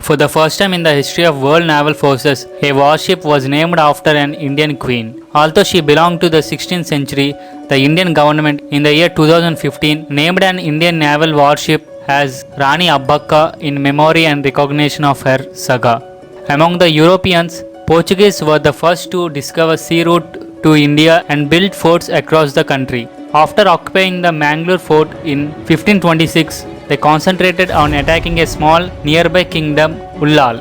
For the first time in the history of world naval forces, a warship was named after an Indian queen. Although she belonged to the 16th century, the Indian government in the year 2015 named an Indian naval warship as RANI ABBAKKA in memory and recognition of her saga. Among the Europeans, Portuguese were the first to discover sea route to India and build forts across the country. After occupying the Mangalore fort in 1526, they concentrated on attacking a small nearby kingdom, Ullal.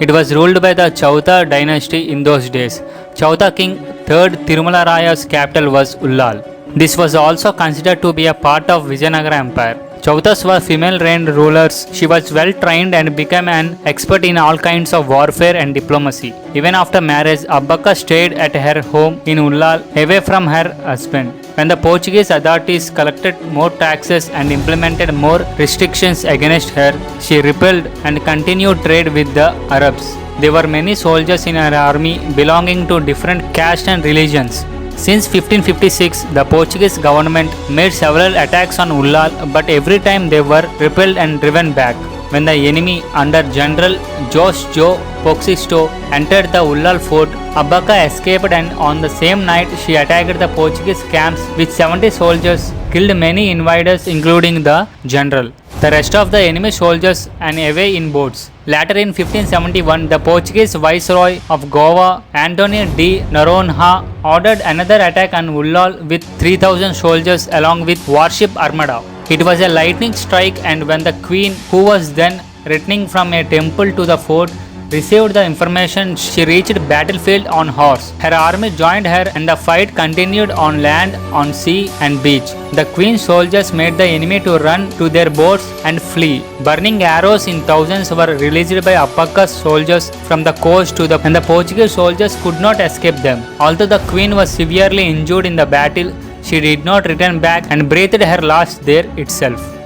It was ruled by the Choutha dynasty in those days. Choutha king 3rd Tirumala Raya's capital was Ullal. This was also considered to be a part of Vijayanagara Empire. Chouthas were female-reigned rulers. She was well trained and became an expert in all kinds of warfare and diplomacy. Even after marriage, Abbakka stayed at her home in Ullal, away from her husband. When the Portuguese authorities collected more taxes and implemented more restrictions against her, she rebelled and continued trade with the Arabs. There were many soldiers in her army belonging to different castes and religions. Since 1556, the Portuguese government made several attacks on Ullal, but every time they were repelled and driven back. When the enemy under General José Poxisto entered the Ullal fort, Abbakka escaped, and on the same night she attacked the Portuguese camps with 70 soldiers, killed many invaders including the general. The rest of the enemy soldiers and away in boats. Later in 1571, the Portuguese Viceroy of Goa, Antonio de Noronha, ordered another attack on Ullal with 3,000 soldiers along with warship armada. It was a lightning strike, and when the queen, who was then returning from a temple to the fort, received the information, she reached battlefield on horse. Her army joined her and the fight continued on land, on sea and beach. The queen's soldiers made the enemy to run to their boats and flee. Burning arrows in thousands were released by Abbakka's soldiers from the coast and the Portuguese soldiers could not escape them. Although the queen was severely injured in the battle, she did not return back and breathed her last there itself.